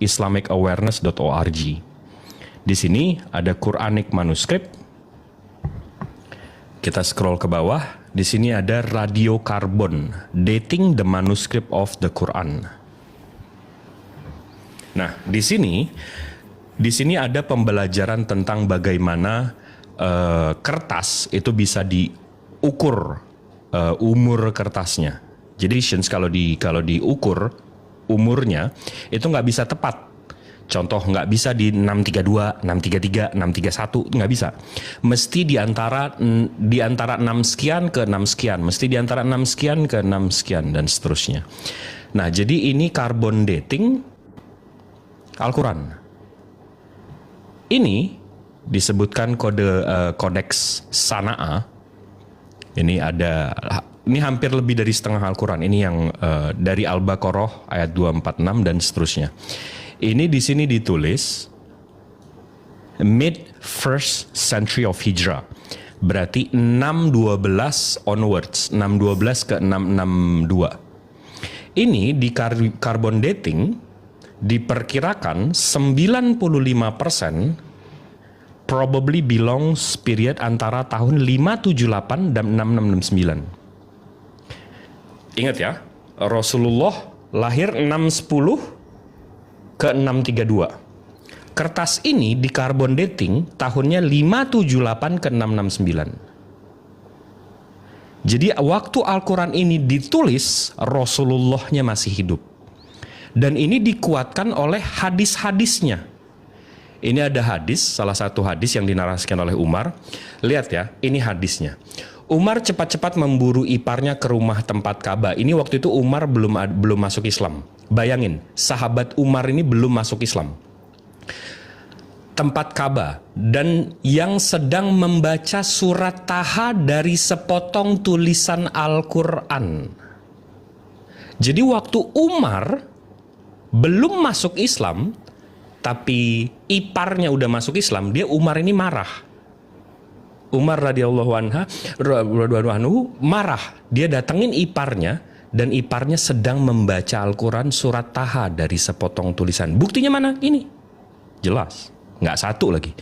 islamicawareness.org. Di sini ada Quranic manuscript. Kita scroll ke bawah. Di sini ada radiokarbon, dating the manuscript of the Quran. Nah, di sini ada pembelajaran tentang bagaimana kertas itu bisa diukur umur kertasnya. Jadi kalau diukur umurnya itu nggak bisa tepat. Contoh nggak bisa di 632, 633, 631 nggak bisa. Mesti di antara 6 sekian ke 6 sekian, mesti di antara 6 sekian ke 6 sekian dan seterusnya. Nah, jadi ini carbon dating Al-Quran. Ini disebutkan kodeks Sana'a. Ini hampir lebih dari setengah Al-Quran. Ini yang dari Al-Baqarah ayat 246 dan seterusnya. Ini di sini ditulis mid first century of Hijrah. Berarti 612 onwards, 612 ke 662. Ini di carbon dating diperkirakan 95% probably belongs period antara tahun 578 dan 6669. Ingat ya, Rasulullah lahir 610 ke 632. Kertas ini di carbon dating tahunnya 578 ke 669. Jadi waktu Al-Quran ini ditulis, Rasulullahnya masih hidup. Dan ini dikuatkan oleh hadis-hadisnya. Ini ada hadis, salah satu hadis yang dinarasikan oleh Umar. Lihat ya, ini hadisnya. Umar cepat-cepat memburu iparnya ke rumah tempat Ka'bah. Ini waktu itu Umar belum masuk Islam. Bayangin, sahabat Umar ini belum masuk Islam. Tempat Ka'bah dan yang sedang membaca surat Taha dari sepotong tulisan Al-Quran. Jadi waktu Umar belum masuk Islam, tapi iparnya udah masuk Islam, Umar ini marah. Umar radhiyallahu anhu marah. Dia datengin iparnya dan iparnya sedang membaca Al-Quran surat Taha dari sepotong tulisan. Buktinya mana? Ini. Jelas. Nggak satu lagi.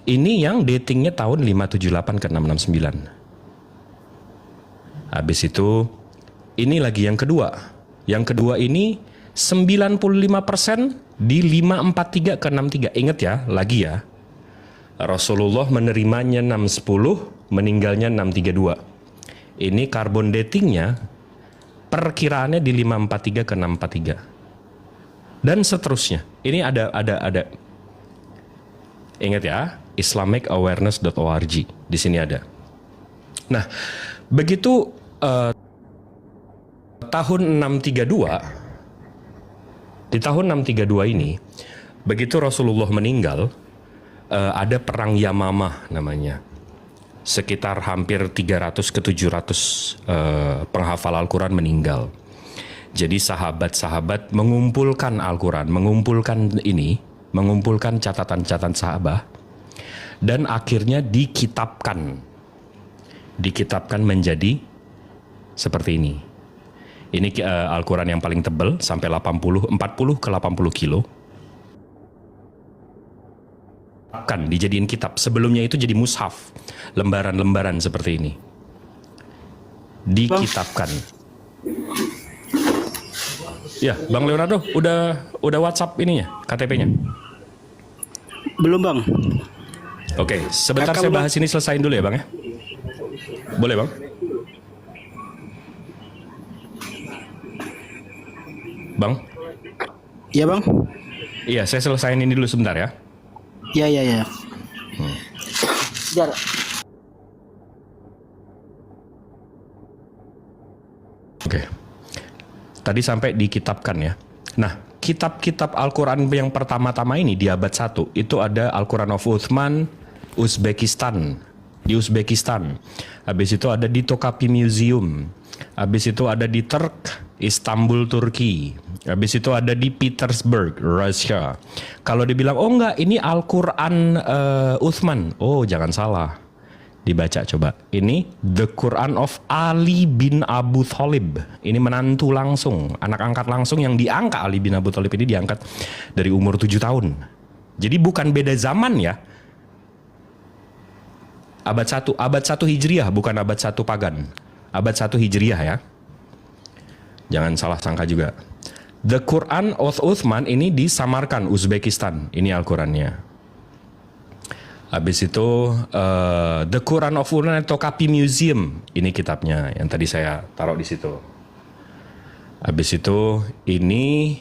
Ini yang datingnya tahun 578 ke 669. Habis itu, ini lagi yang kedua. Yang kedua ini 95% di 543 ke 63. Ingat ya, lagi ya. Rasulullah menerimanya 610, meninggalnya 632. Ini carbon datingnya perkiraannya di 543 ke 643. Dan seterusnya. Ini ada. Ingat ya, islamicawareness.org. Di sini ada. Nah, begitu tahun 632, di tahun 632 ini, begitu Rasulullah meninggal, ada perang Yamamah namanya. Sekitar hampir 300 ke 700 penghafal Al-Quran meninggal. Jadi sahabat-sahabat mengumpulkan Al-Quran, mengumpulkan catatan-catatan sahabat, dan akhirnya dikitabkan menjadi seperti ini. Ini Al-Quran yang paling tebal, sampai 40 ke 80 kilo. Kan dijadiin kitab. Sebelumnya itu jadi mushaf, lembaran-lembaran seperti ini. Dikitabkan. Ya, Bang Leonardo, udah WhatsApp ininya, KTP-nya? Belum, Bang. Oke, sebentar saya bahas ini, selesain dulu ya, Bang ya. Boleh, Bang? Bang? Iya, Bang. Iya, saya selesain ini dulu sebentar ya. Ya. Biar. Oke. Tadi sampai dikitabkan ya. Nah, kitab-kitab Al-Quran yang pertama-tama ini di abad 1, itu ada Al-Quran of Uthman, Uzbekistan, di Uzbekistan. Habis itu ada di Tokapi Museum. Habis itu ada di Turk, Istanbul, Turki. Habis itu ada di Petersburg, Rusia. Kalau dibilang, oh enggak, ini Al-Quran Uthman. Oh, jangan salah. Dibaca coba. Ini The Quran of Ali bin Abu Thalib. Ini menantu langsung, anak angkat langsung yang diangkat. Ali bin Abu Thalib ini diangkat dari umur 7 tahun. Jadi bukan beda zaman ya. Abad 1 Hijriah, bukan abad 1 pagan. Abad 1 Hijriah ya. Jangan salah sangka juga. The Quran of Uthman ini di Samarkand, Uzbekistan. Ini Al-Qurannya. Habis itu The Quran of Uthman Tokapi Museum. Ini kitabnya yang tadi saya taruh di situ. Habis itu ini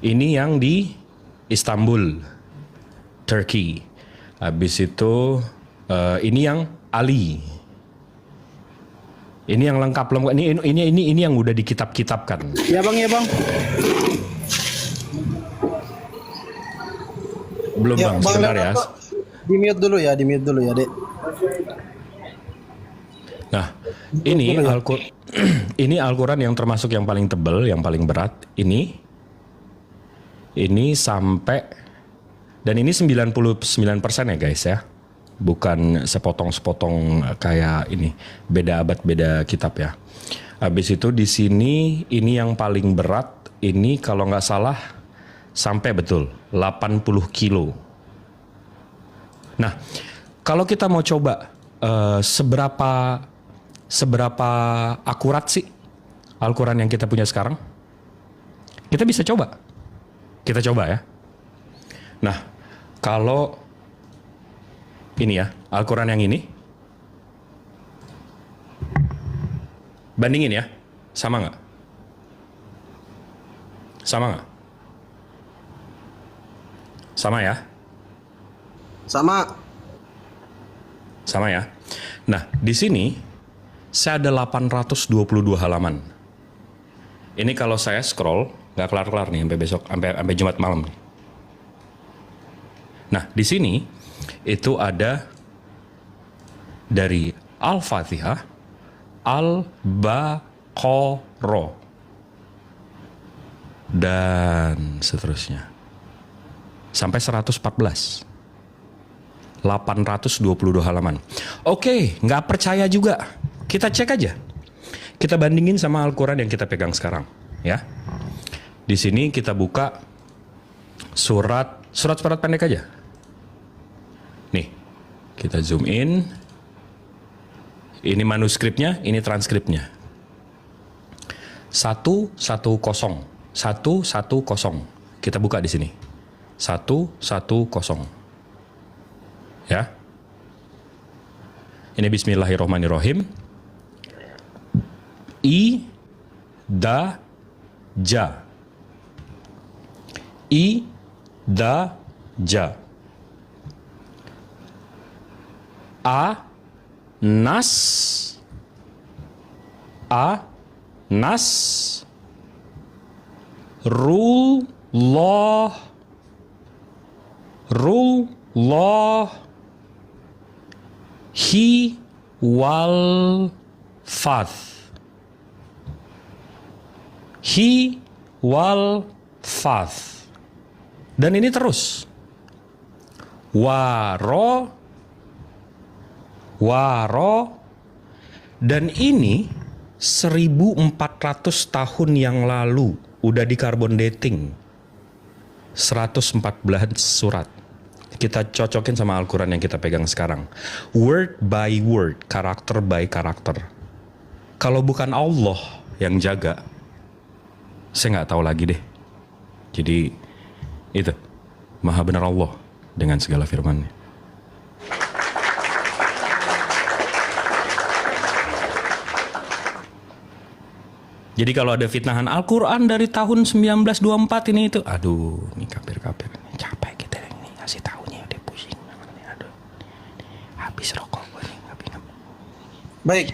yang di Istanbul, Turkey. Habis itu ini yang Ali. Ini yang lengkap. Ini yang udah dikitab-kitabkan. Ya bang, ya bang. Belum Ya, bang, sebentar ya. Di mute dulu ya, dek. Nah, ini Al-Quran yang termasuk yang paling tebal, yang paling berat. Ini sampai, dan ini 99% ya guys ya. Bukan sepotong-sepotong kayak ini. Beda abad, beda kitab ya. Habis itu di sini, ini yang paling berat. Ini kalau nggak salah sampai betul 80 kilo. Nah, kalau kita mau coba seberapa akurat sih Al-Quran yang kita punya sekarang? Kita bisa coba. Kita coba ya. Nah, kalau ini ya, Al-Quran yang ini. Bandingin ya. Sama nggak? Sama nggak? Sama ya? Sama ya. Nah, di sini saya ada 822 halaman. Ini kalau saya scroll nggak kelar-kelar nih sampai besok, sampai Jumat malam nih. Nah, di sini itu ada dari Al-Fatihah, Al-Baqarah, dan seterusnya. Sampai 114. 822 halaman. Oke, nggak percaya juga. Kita cek aja. Kita bandingin sama Al-Quran yang kita pegang sekarang. Ya. Di sini kita buka surat pendek aja. Nih, kita zoom in. Ini manuskripnya, ini transkripnya. 110. Kita buka di sini. 110. Ya. Ini bismillahirrahmanirrahim. I-da-ja. I-da-ja. A-nas. A-nas. Rullah. Hi wal fath. Hi wal fath. Dan ini terus. Waro. Dan ini 1400 tahun yang lalu udah di carbon dating. 114 surat. Kita cocokin sama Al-Quran yang kita pegang sekarang. Word by word, karakter by karakter. Kalau bukan Allah yang jaga, saya nggak tahu lagi deh. Jadi itu, Maha benar Allah dengan segala firman-Nya. Jadi kalau ada fitnahan Al-Quran dari tahun 1924 ini itu, aduh, ini kafir-kafir, capek kita ini ngasih tahunya, udah pusing, aduh, habis rokok gue nih, Baik.